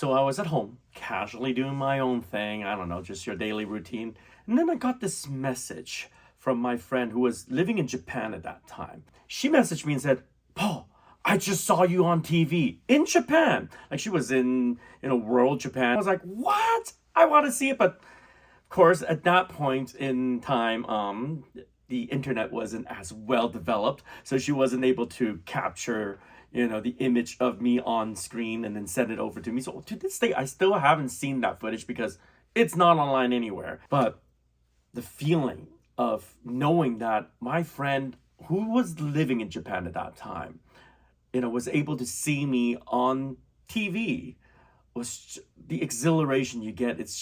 So I was at home, casually doing my own thing. I don't know, just your daily routine. And then I got this message from my friend who was living in Japan at that time. She messaged me and said, Paul, I just saw you on TV in Japan. Like she was in, World Japan. I was like, what? I want to see it. But of course, at that point in time, the internet wasn't as well developed. So she wasn't able to capture the image of me on screen and then send it over to me. So to this day, I still haven't seen that footage because it's not online anywhere. But the feeling of knowing that my friend who was living in Japan at that time, was able to see me on TV was the exhilaration you get. It's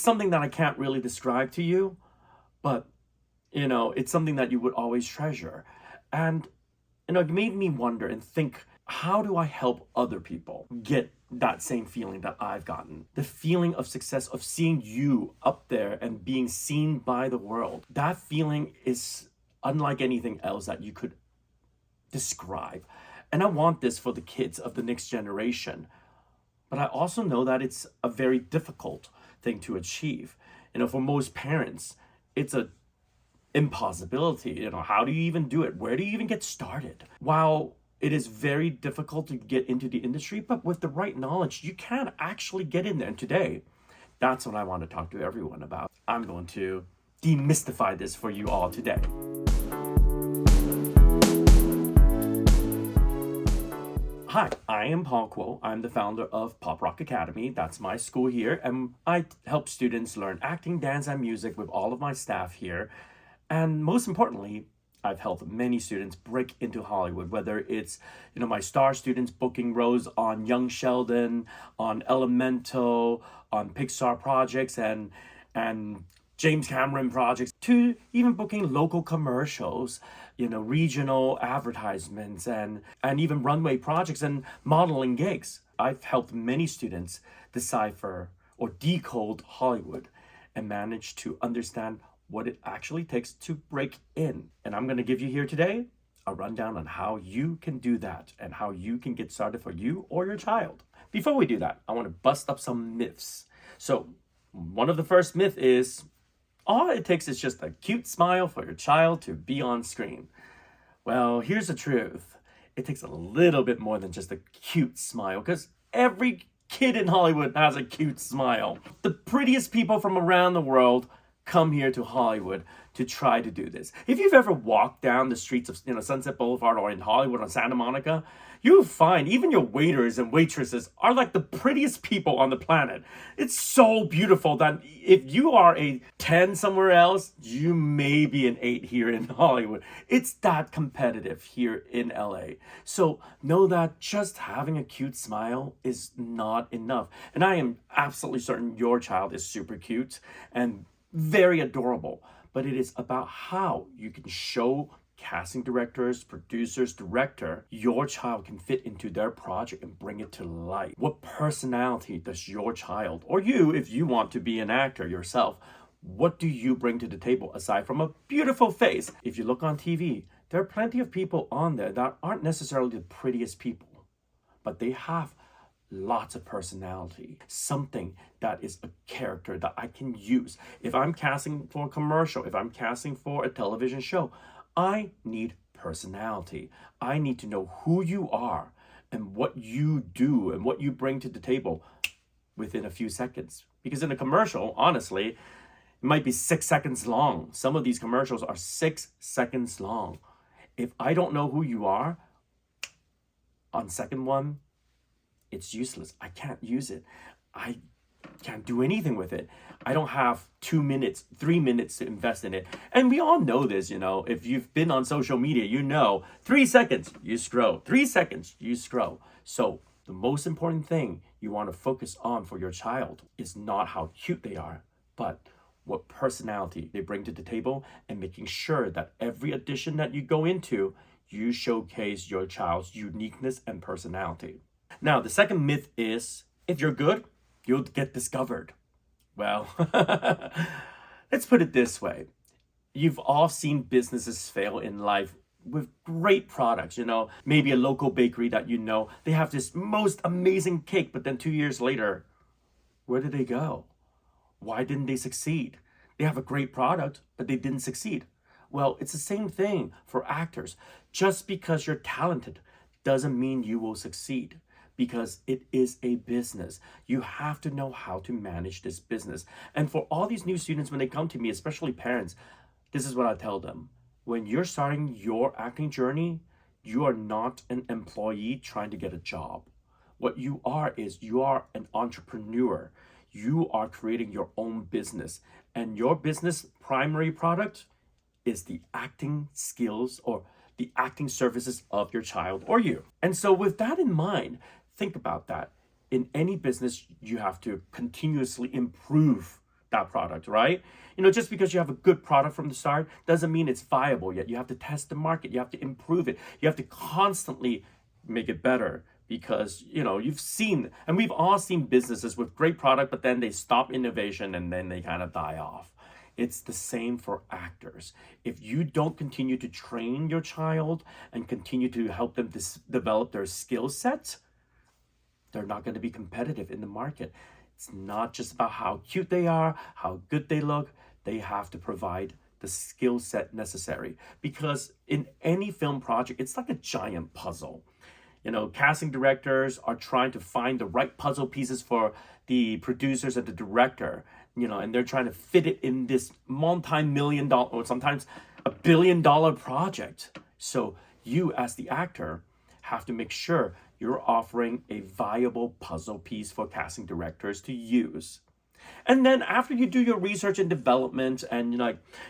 something that I can't really describe to you, but it's something that you would always treasure. And it made me wonder and think, how do I help other people get that same feeling that I've gotten? The feeling of success, of seeing you up there and being seen by the world. That feeling is unlike anything else that you could describe. And I want this for the kids of the next generation. But I also know that it's a very difficult thing to achieve. For most parents, it's a impossibility. How do you even do it? Where do you even get started? While it is very difficult to get into the industry, but with the right knowledge, you can actually get in there. And today, that's what I want to talk to everyone about. I'm going to demystify this for you all today. Hi, I am Paul Kuo. I'm the founder of PopRock Academy. That's my school here, and I help students learn acting, dance, and music with all of my staff here. And most importantly, I've helped many students break into Hollywood, whether it's, my star students booking roles on Young Sheldon, on Elemental, on Pixar projects, and James Cameron projects, to even booking local commercials, regional advertisements, and even runway projects and modeling gigs. I've helped many students decipher or decode Hollywood and manage to understand what it actually takes to break in. And I'm going to give you here today a rundown on how you can do that and how you can get started for you or your child. Before we do that, I want to bust up some myths. So one of the first myths is, all it takes is just a cute smile for your child to be on screen. Well, here's the truth. It takes a little bit more than just a cute smile, because every kid in Hollywood has a cute smile. The prettiest people from around the world come here to Hollywood to try to do this. If you've ever walked down the streets of Sunset Boulevard or in Hollywood on Santa Monica, you'll find even your waiters and waitresses are like the prettiest people on the planet. It's so beautiful that if you are a 10 somewhere else, you may be an 8 here in Hollywood. It's that competitive here in LA. So know that just having a cute smile is not enough. And I am absolutely certain your child is super cute and very adorable, but it is about how you can show casting directors, producers, director, your child can fit into their project and bring it to life. What personality does your child, or you, if you want to be an actor yourself, what do you bring to the table aside from a beautiful face? If you look on TV, there are plenty of people on there that aren't necessarily the prettiest people, but they have lots of personality, something that is a character that I can use. If I'm casting for a commercial, if I'm casting for a television show, I need personality. I need to know who you are and what you do and what you bring to the table within a few seconds. Because in a commercial, honestly, it might be 6 seconds long. Some of these commercials are 6 seconds long. If I don't know who you are, on second one, it's useless. I can't use it. I can't do anything with it. I don't have 2 minutes, 3 minutes to invest in it. And we all know this, if you've been on social media, 3 seconds, you scroll. 3 seconds, you scroll. So the most important thing you want to focus on for your child is not how cute they are, but what personality they bring to the table, and making sure that every audition that you go into, you showcase your child's uniqueness and personality. Now, the second myth is, if you're good, you'll get discovered. Well, let's put it this way. You've all seen businesses fail in life with great products, maybe a local bakery that they have this most amazing cake, but then 2 years later, where did they go? Why didn't they succeed? They have a great product, but they didn't succeed. Well, it's the same thing for actors. Just because you're talented doesn't mean you will succeed, because it is a business. You have to know how to manage this business. And for all these new students, when they come to me, especially parents, this is what I tell them. When you're starting your acting journey, you are not an employee trying to get a job. What you are is you are an entrepreneur. You are creating your own business, and your business primary product is the acting skills or the acting services of your child or you. And so with that in mind, think about that. In any business, you have to continuously improve that product, right? Just because you have a good product from the start doesn't mean it's viable yet. You have to test the market. You have to improve it. You have to constantly make it better, because you've seen, and we've all seen businesses with great product, but then they stop innovation and then they kind of die off. It's the same for actors. If you don't continue to train your child and continue to help them develop their skill set, they're not going to be competitive in the market. It's not just about how cute they are, how good they look. They have to provide the skill set necessary, because in any film project, it's like a giant puzzle. Casting directors are trying to find the right puzzle pieces for the producers and the director, and they're trying to fit it in this multi-million-dollar or sometimes $1 billion project. So you, as the actor, have to make sure you're offering a viable puzzle piece for casting directors to use. And then after you do your research and development, and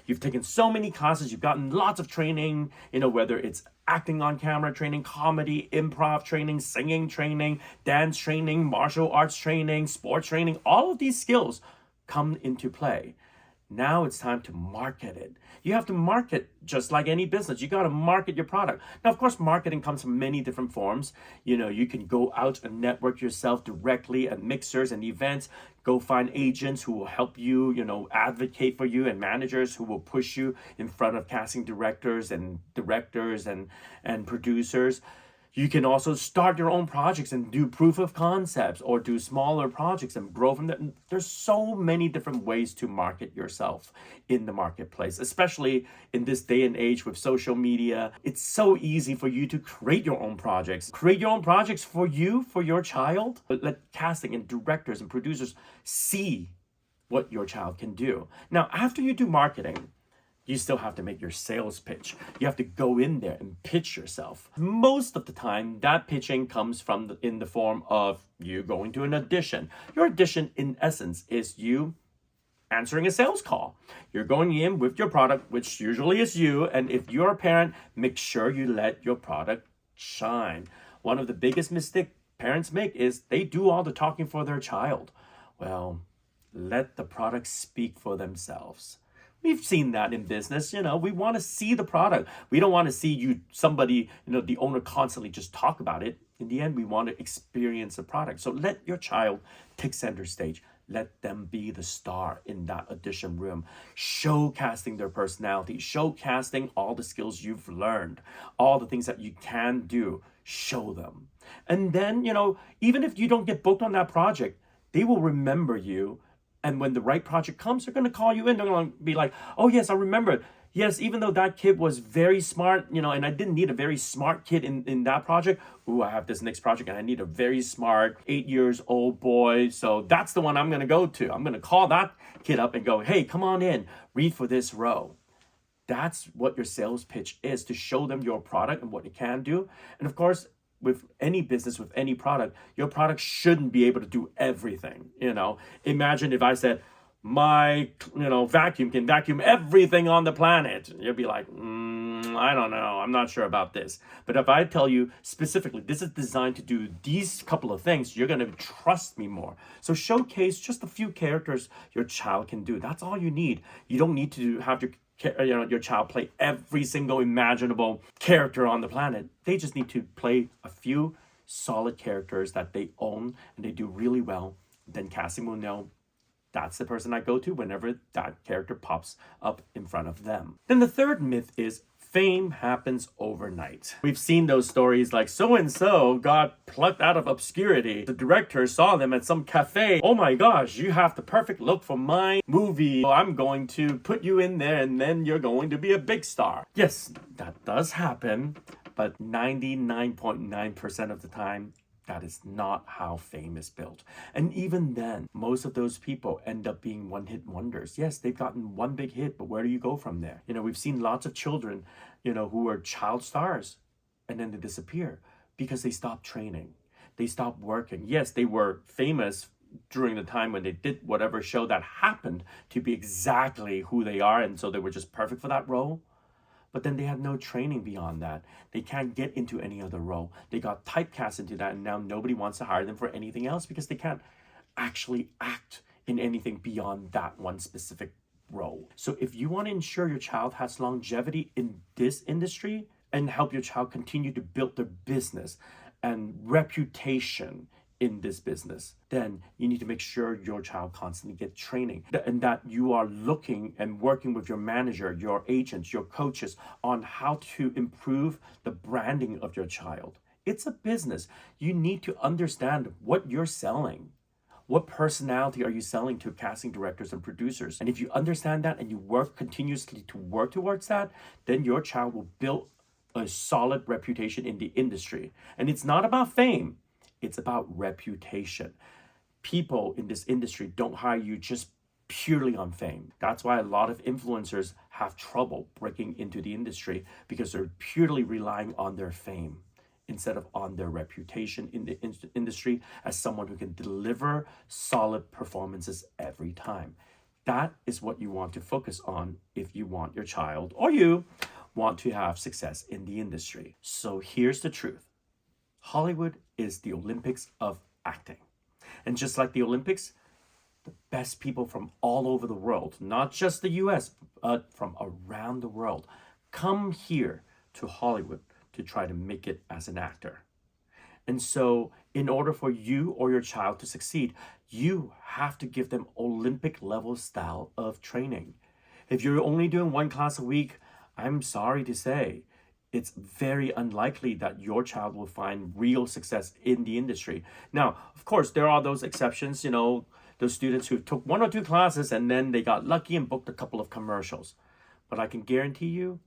you've taken so many classes, you've gotten lots of training, whether it's acting on camera training, comedy, improv training, singing training, dance training, martial arts training, sports training, all of these skills come into play. Now it's time to market it. You have to market just like any business. You got to market your product. Now, of course, marketing comes from many different forms. You can go out and network yourself directly at mixers and events. Go find agents who will help you, advocate for you, and managers who will push you in front of casting directors and producers. You can also start your own projects and do proof of concepts, or do smaller projects and grow from there. There's so many different ways to market yourself in the marketplace, especially in this day and age with social media. It's so easy for you to create your own projects. Create your own projects for you, for your child. But let casting and directors and producers see what your child can do. Now, after you do marketing, you still have to make your sales pitch. You have to go in there and pitch yourself. Most of the time, that pitching comes in the form of you going to an audition. Your audition, in essence, is you answering a sales call. You're going in with your product, which usually is you, and if you're a parent, make sure you let your product shine. One of the biggest mistakes parents make is they do all the talking for their child. Well, let the product speak for themselves. We've seen that in business. We want to see the product. We don't want to see somebody, the owner constantly just talk about it. In the end, we want to experience the product. So let your child take center stage. Let them be the star in that audition room, showcasing their personality, showcasing all the skills you've learned, all the things that you can do, show them. And then, even if you don't get booked on that project, they will remember you. And when the right project comes, they're going to call you in. They're going to be like, oh, yes, I remember. Yes, even though that kid was very smart, and I didn't need a very smart kid in that project. Ooh, I have this next project and I need a very smart 8-year-old boy. So that's the one I'm going to go to. I'm going to call that kid up and go, hey, come on in, read for this role. That's what your sales pitch is, to show them your product and what it can do. And of course, with any business, with any product, your product shouldn't be able to do everything. Imagine if I said, my vacuum can vacuum everything on the planet. You'll be like, I don't know, I'm not sure about this. But if I tell you specifically, this is designed to do these couple of things, you're going to trust me more. So showcase just a few characters your child can do. That's all you need. You don't need to have your child play every single imaginable character on the planet. They just need to play a few solid characters that they own and they do really well. Then casting will know that's the person I go to whenever that character pops up in front of them. Then the third myth is Fame happens overnight. We've seen those stories like so and so got plucked out of obscurity. The director saw them at some cafe. Oh my gosh, you have the perfect look for my movie. I'm going to put you in there and then you're going to be a big star. Yes, that does happen, but 99.9% of the time, that is not how fame is built. And even then, most of those people end up being one-hit wonders. Yes, they've gotten one big hit, but where do you go from there? We've seen lots of children, who are child stars, and then they disappear because they stopped training. They stopped working. Yes, they were famous during the time when they did whatever show that happened to be exactly who they are, and so they were just perfect for that role. But then they had no training beyond that. They can't get into any other role. They got typecast into that, and now nobody wants to hire them for anything else because they can't actually act in anything beyond that one specific role. So if you want to ensure your child has longevity in this industry and help your child continue to build their business and reputation in this business, then you need to make sure your child constantly gets training and that you are looking and working with your manager, your agents, your coaches on how to improve the branding of your child. It's a business. You need to understand what you're selling. What personality are you selling to casting directors and producers? And if you understand that and you work continuously to work towards that, then your child will build a solid reputation in the industry. And it's not about fame. It's about reputation. People in this industry don't hire you just purely on fame. That's why a lot of influencers have trouble breaking into the industry because they're purely relying on their fame instead of on their reputation in the industry as someone who can deliver solid performances every time. That is what you want to focus on if you want your child or you want to have success in the industry. So here's the truth. Hollywood is the Olympics of acting. And just like the Olympics, the best people from all over the world, not just the US, but from around the world, come here to Hollywood to try to make it as an actor. And so in order for you or your child to succeed, you have to give them Olympic level style of training. If you're only doing one class a week, I'm sorry to say, it's very unlikely that your child will find real success in the industry. Now, of course, there are those exceptions, those students who took one or two classes and then they got lucky and booked a couple of commercials. But I can guarantee you,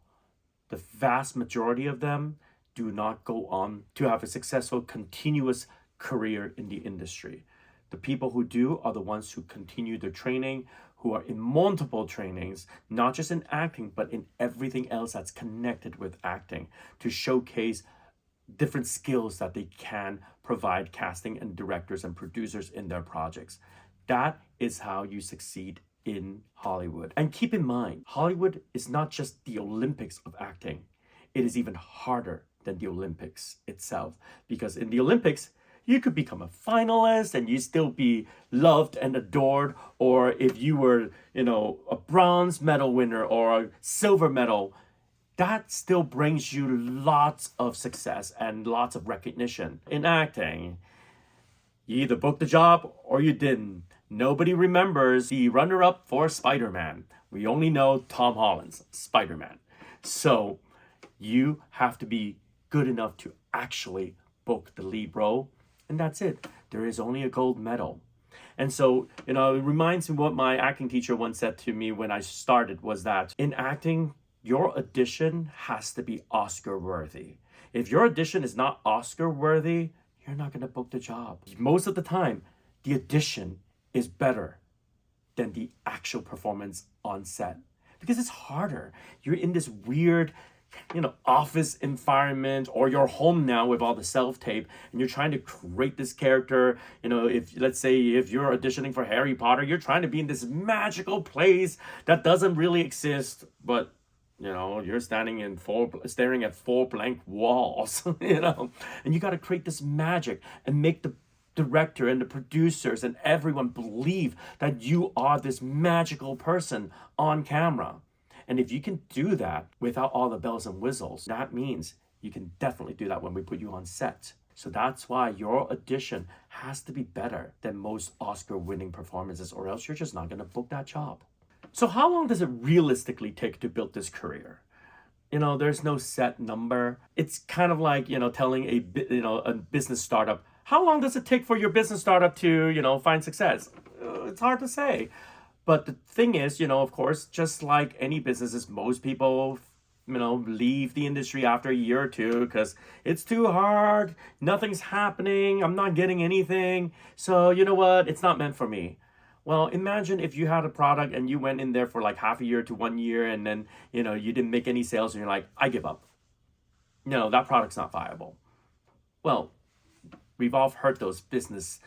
the vast majority of them do not go on to have a successful, continuous career in the industry. The people who do are the ones who continue their training, who are in multiple trainings, not just in acting, but in everything else that's connected with acting to showcase different skills that they can provide casting and directors and producers in their projects. That is how you succeed in Hollywood. And keep in mind, Hollywood is not just the Olympics of acting. It is even harder than the Olympics itself, because in the Olympics, you could become a finalist and you still be loved and adored. Or if you were, a bronze medal winner or a silver medal, that still brings you lots of success and lots of recognition. In acting, you either booked the job or you didn't. Nobody remembers the runner-up for Spider-Man. We only know Tom Holland's Spider-Man. So you have to be good enough to actually book the lead role. And that's it. There is only a gold medal. And so, it reminds me what my acting teacher once said to me when I started was that in acting, your audition has to be Oscar worthy. If your audition is not Oscar worthy, you're not going to book the job. Most of the time, the audition is better than the actual performance on set because it's harder. You're in this weird office environment, or you're home now with all the self-tape and you're trying to create this character. If let's say if you're auditioning for Harry Potter, you're trying to be in this magical place that doesn't really exist, but you're staring at four blank walls, and you got to create this magic and make the director and the producers and everyone believe that you are this magical person on camera. And if you can do that without all the bells and whistles, that means you can definitely do that when we put you on set. So that's why your audition has to be better than most Oscar-winning performances, or else you're just not going to book that job. So how long does it realistically take to build this career? there's no set number. It's kind of like, telling a business startup, how long does it take for your business startup to, find success? It's hard to say. But the thing is, of course, just like any businesses, most people, leave the industry after a year or two because it's too hard. Nothing's happening. I'm not getting anything. So, you know what? It's not meant for me. Well, imagine if you had a product and you went in there for like half a year to 1 year and then, you didn't make any sales and you're like, I give up. No, that product's not viable. Well, we've all heard those business,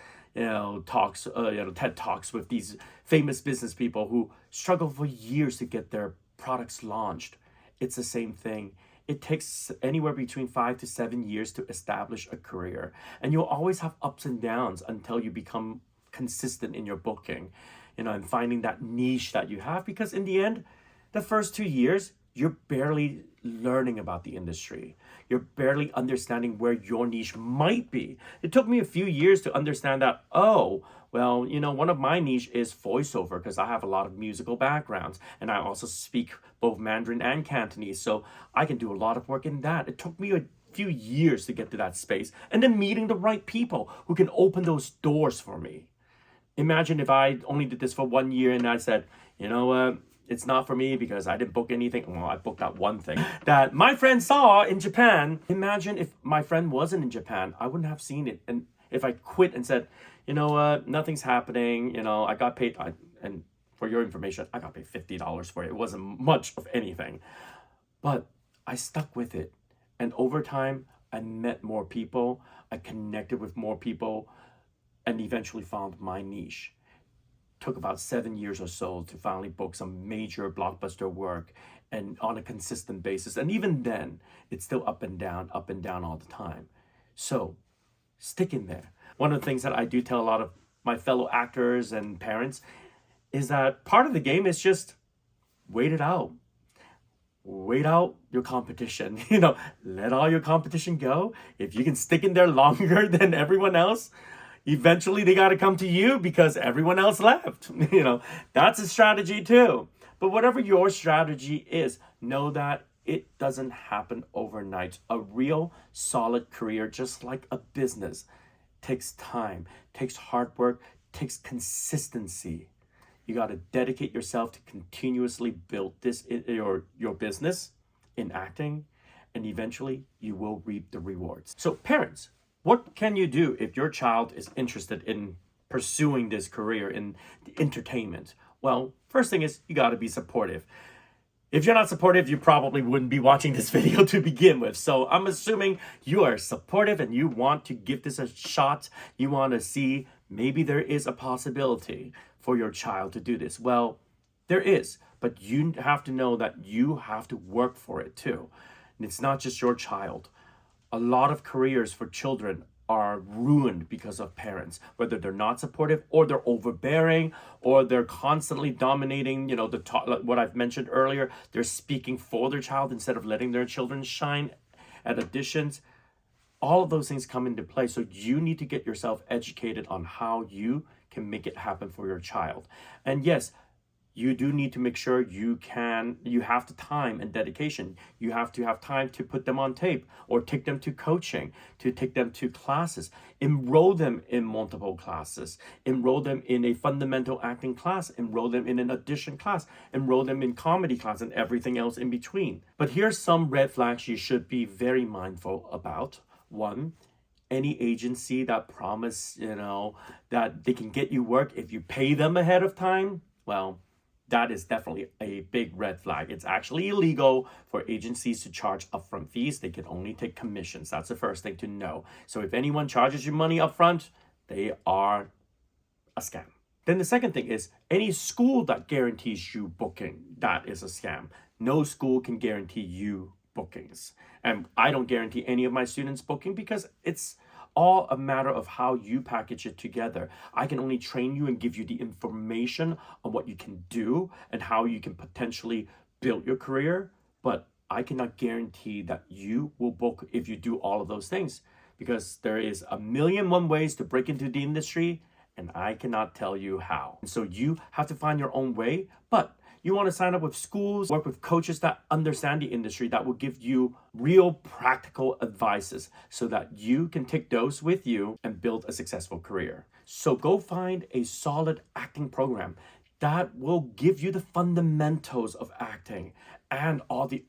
talks, TED talks with these famous business people who struggle for years to get their products launched. It's the same thing. It takes anywhere between 5 to 7 years to establish a career, and you'll always have ups and downs until you become consistent in your booking, and finding that niche that you have. Because in the end, the first 2 years, you're barely learning about the industry. You're barely understanding where your niche might be. It took me a few years to understand that, oh, well, one of my niche is voiceover because I have a lot of musical backgrounds and I also speak both Mandarin and Cantonese. So I can do a lot of work in that. It took me a few years to get to that space and then meeting the right people who can open those doors for me. Imagine if I only did this for 1 year and I said, you know what? It's not for me because I didn't book anything. Well, I booked that one thing that my friend saw in Japan. Imagine if my friend wasn't in Japan, I wouldn't have seen it. And if I quit and said, you know what, nothing's happening, I got paid, and for your information, I got paid $50 for it. It wasn't much of anything. But I stuck with it. And over time, I met more people, I connected with more people, and eventually found my niche. Took about 7 years or so to finally book some major blockbuster work and on a consistent basis. And even then, it's still up and down all the time. So stick in there. One of the things that I do tell a lot of my fellow actors and parents is that part of the game is just wait it out. Wait out your competition. Let all your competition go. If you can stick in there longer than everyone else, eventually they got to come to you because everyone else left. That's a strategy too. But whatever your strategy is, know that it doesn't happen overnight. A real solid career, just like a business, takes time, takes hard work, takes consistency. You got to dedicate yourself to continuously build this in your business in acting, and eventually you will reap the rewards. So parents, what can you do if your child is interested in pursuing this career in entertainment? Well, first thing is you got to be supportive. If you're not supportive, you probably wouldn't be watching this video to begin with. So I'm assuming you are supportive and you want to give this a shot. You want to see maybe there is a possibility for your child to do this. Well, there is, but you have to know that you have to work for it too. And it's not just your child. A lot of careers for children are ruined because of parents, whether they're not supportive or they're overbearing or they're constantly dominating, what I've mentioned earlier. They're speaking for their child instead of letting their children shine at auditions. All of those things come into play. So you need to get yourself educated on how you can make it happen for your child. And yes, you do need to make sure you have the time and dedication. You have to have time to put them on tape or take them to coaching, to take them to classes, enroll them in multiple classes, enroll them in a fundamental acting class, enroll them in an audition class, enroll them in comedy class and everything else in between. But here's some red flags you should be very mindful about. One, any agency that promise, that they can get you work if you pay them ahead of time, well, that is definitely a big red flag. It's actually illegal for agencies to charge upfront fees. They can only take commissions. That's the first thing to know. So if anyone charges you money upfront, they are a scam. Then the second thing is any school that guarantees you booking, that is a scam. No school can guarantee you bookings. And I don't guarantee any of my students booking because it's all a matter of how you package it together. I can only train you and give you the information on what you can do and how you can potentially build your career, but I cannot guarantee that you will book if you do all of those things because there is a million one ways to break into the industry and I cannot tell you how. And so you have to find your own way, but You want to sign up with schools, work with coaches that understand the industry, that will give you real practical advices so that you can take those with you and build a successful career. So go find a solid acting program that will give you the fundamentals of acting and all the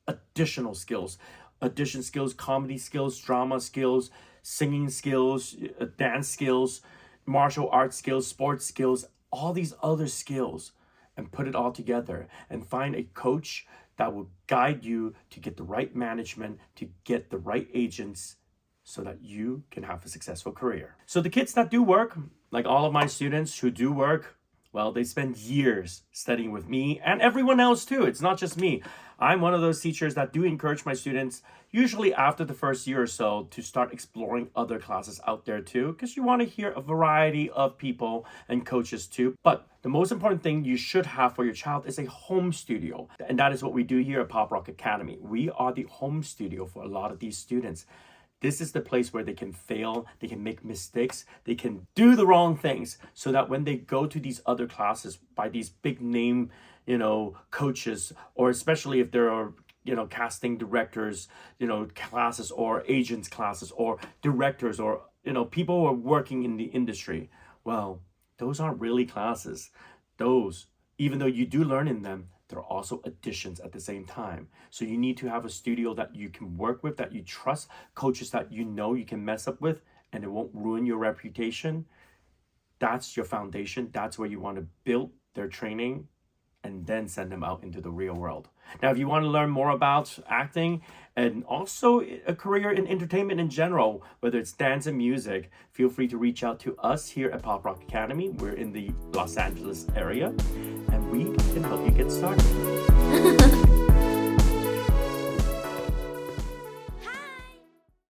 additional skills, audition skills, comedy skills, drama skills, singing skills, dance skills, martial arts skills, sports skills, all these other skills, and put it all together and find a coach that will guide you to get the right management, to get the right agents, so that you can have a successful career. So the kids that do work, like all of my students who do work, well, they spend years studying with me and everyone else too. It's not just me. I'm one of those teachers that do encourage my students, usually after the first year or so, to start exploring other classes out there too, because you want to hear a variety of people and coaches too. But the most important thing you should have for your child is a home studio. And that is what we do here at PopRock Academy. We are the home studio for a lot of these students. This is the place where they can fail, they can make mistakes, they can do the wrong things, so that when they go to these other classes by these big name, coaches, or especially if there are, casting directors, classes, or agents classes, or directors, or, people who are working in the industry. Well, those aren't really classes. Those, even though you do learn in them, there are also additions at the same time. So you need to have a studio that you can work with, that you trust, coaches that you can mess up with, and it won't ruin your reputation. That's your foundation. That's where you want to build their training and then send them out into the real world. Now, if you want to learn more about acting and also a career in entertainment in general, whether it's dance and music, feel free to reach out to us here at PopRock Academy. We're in the Los Angeles area, and we can help you get started.